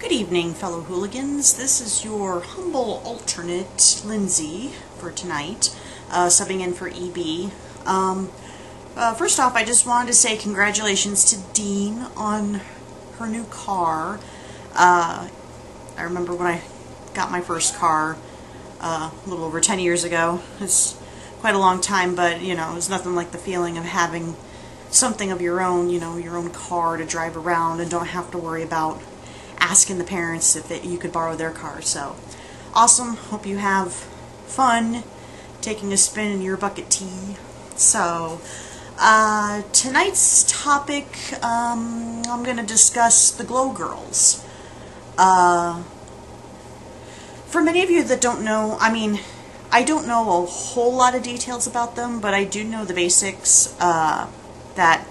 Good evening, fellow hooligans. This is your humble alternate, Lindsay, for tonight, subbing in for EB. First off, I just wanted to say congratulations to Dean on her new car. I remember when I got my first car a little over 10 years ago. It's quite a long time, but, you know, it was nothing like the feeling of having something of your own, you know, your own car to drive around and don't have to worry about asking the parents if you could borrow their car. So, awesome. Hope you have fun taking a spin in your bucket tea. So, tonight's topic, I'm going to discuss the Glow Girls. For many of you that don't know, I mean, I don't know a whole lot of details about them, but I do know the basics, that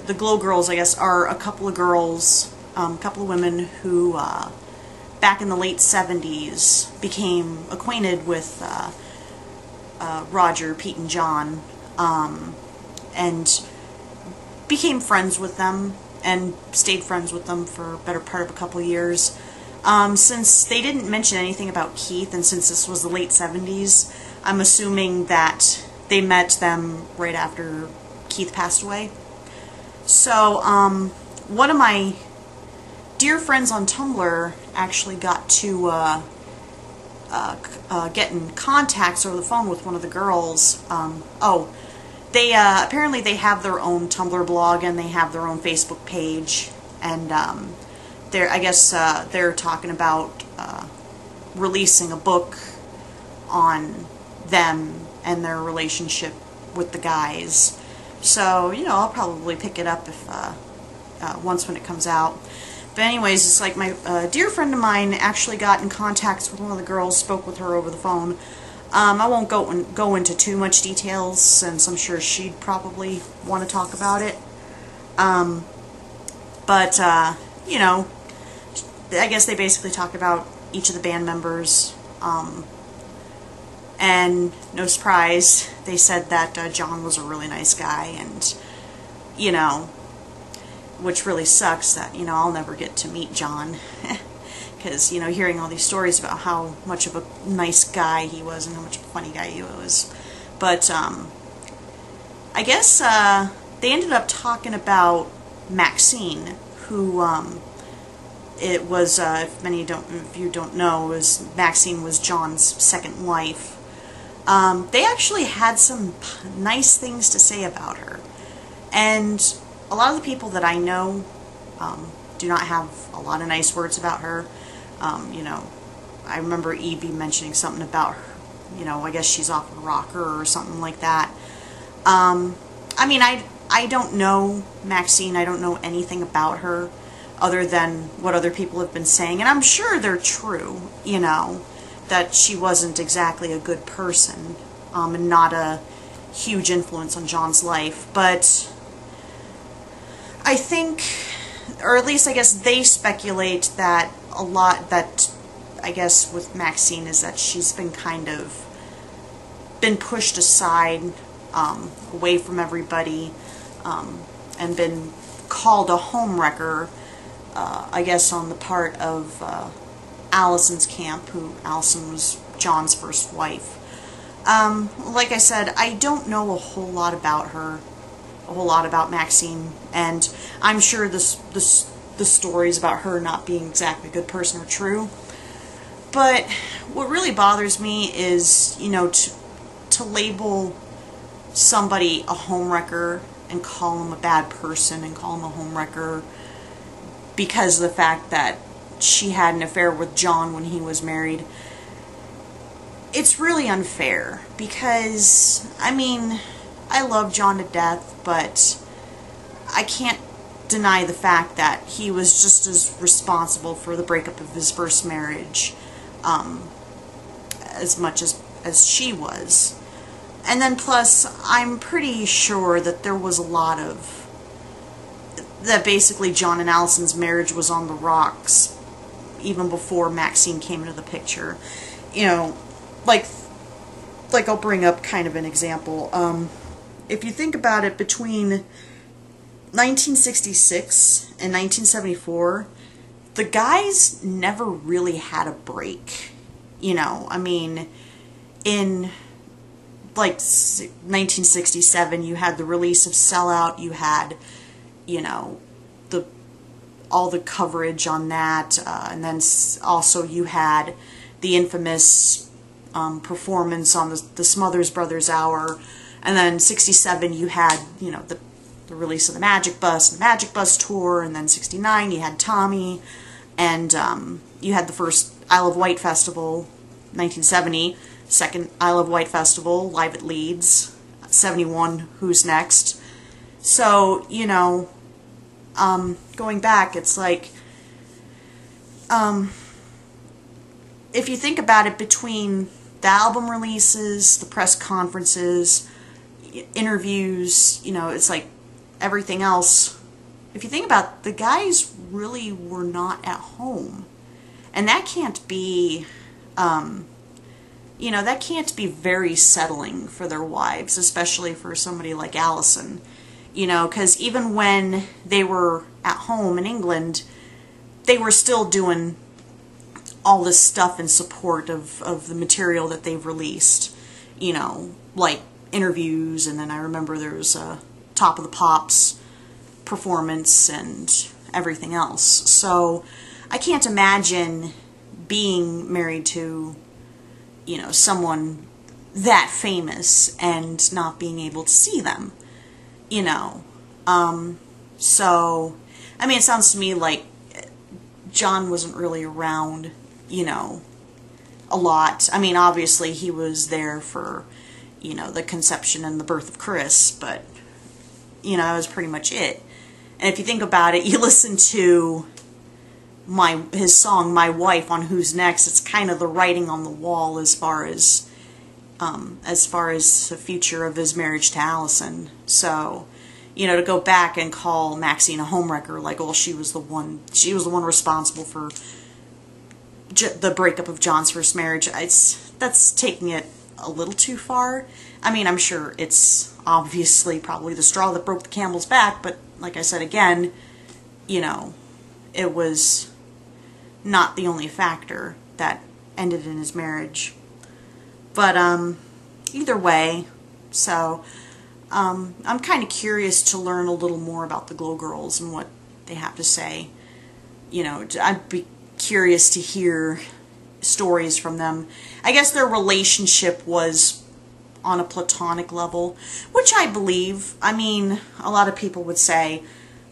the Glow Girls, I guess, are a couple of girls, a couple of women who, back in the late 70s, became acquainted with Roger, Pete, and John, and became friends with them, and stayed friends with them for a better part of a couple of years. Since they didn't mention anything about Keith, and since this was the late 70s, I'm assuming that they met them right after Keith passed away. So, one of my dear friends on Tumblr actually got to get in contact over the phone with one of the girls. They apparently they have their own Tumblr blog and they have their own Facebook page, and I guess they're talking about releasing a book on them and their relationship with the guys. So, you know, I'll probably pick it up if once when it comes out. But anyways, it's like my dear friend of mine actually got in contact with one of the girls, spoke with her over the phone. I won't go into too much details, since I'm sure she'd probably want to talk about it. You know, I guess they basically talk about each of the band members, and no surprise, they said that John was a really nice guy, and, you know, which really sucks that, you know, I'll never get to meet John, because, you know, hearing all these stories about how much of a nice guy he was and how much of a funny guy he was. But, I guess, they ended up talking about Maxine, who, it was, if you don't know, Maxine was John's second wife. They actually had some nice things to say about her, and a lot of the people that I know do not have a lot of nice words about her. You know, I remember EB mentioning something about her, you know, I guess she's off a rocker or something like that. I mean, I don't know Maxine, I don't know anything about her other than what other people have been saying, and I'm sure they're true, you know, that she wasn't exactly a good person, and not a huge influence on John's life, but I think, or at least I guess they speculate that a lot, that I guess with Maxine is that she's been kind of been pushed aside, away from everybody, and been called a homewrecker, I guess on the part of Allison's camp, who Allison was John's first wife. Like I said, I don't know a whole lot about her, a whole lot about Maxine, and I'm sure the stories about her not being exactly a good person are true. But what really bothers me is, you know, to label somebody a homewrecker and call him a bad person and call him a homewrecker because of the fact that she had an affair with John when he was married. It's really unfair, because, I mean, I love John to death, but I can't deny the fact that he was just as responsible for the breakup of his first marriage, as much as she was. And then plus, I'm pretty sure that there was a lot of, that basically John and Allison's marriage was on the rocks even before Maxine came into the picture. You know, like I'll bring up kind of an example. If you think about it, between 1966 and 1974, the guys never really had a break. You know, I mean, in like 1967, you had the release of Sellout, you had, you know, all the coverage on that, and then also you had the infamous performance on the Smothers Brothers Hour, and then 67 you had, you know, the release of the Magic Bus tour, and then 69 you had Tommy, and you had the first Isle of Wight Festival, 1970, second Isle of Wight Festival, live at Leeds, 71, Who's Next? So, you know, going back, it's like, if you think about it, between the album releases, the press conferences, interviews, you know, it's like everything else. If you think about it, the guys really were not at home. And that can't be, you know, that can't be very settling for their wives, especially for somebody like Allison. You know, because even when they were at home in England, they were still doing all this stuff in support of the material that they've released. You know, like interviews, and then I remember there was a Top of the Pops performance and everything else. So I can't imagine being married to, you know, someone that famous and not being able to see them. You know, so, I mean, it sounds to me like John wasn't really around, you know, a lot. I mean, obviously he was there for, you know, the conception and the birth of Chris, but, you know, that was pretty much it. And if you think about it, you listen to his song, My Wife, on Who's Next, it's kind of the writing on the wall as far as the future of his marriage to Allison. So, you know, to go back and call Maxine a homewrecker, like, oh, she was the one responsible for the breakup of John's first marriage, that's taking it a little too far. I mean, I'm sure it's obviously probably the straw that broke the camel's back, but like I said again, you know, it was not the only factor that ended in his marriage. But either way, so I'm kind of curious to learn a little more about the Glow Girls and what they have to say. You know, I'd be curious to hear stories from them. I guess their relationship was on a platonic level, which I believe. I mean, a lot of people would say,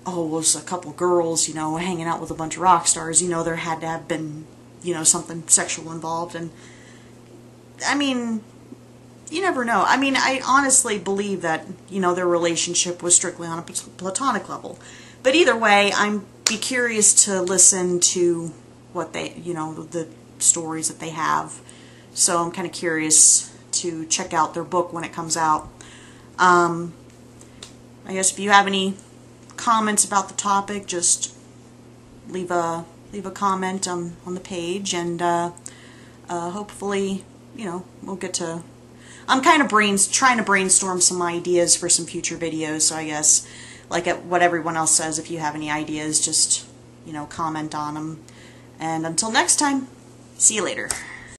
oh, it was a couple girls, you know, hanging out with a bunch of rock stars. You know, there had to have been, you know, something sexual involved. And I mean, you never know. I mean, I honestly believe that, you know, their relationship was strictly on a platonic level. But either way, I'd be curious to listen to what they, you know, the stories that they have. So I'm kind of curious to check out their book when it comes out. I guess if you have any comments about the topic, just leave a comment on the page, and hopefully, you know, we'll get to... I'm kind of trying to brainstorm some ideas for some future videos, so I guess, like what everyone else says, if you have any ideas, just, you know, comment on them. And until next time, see you later.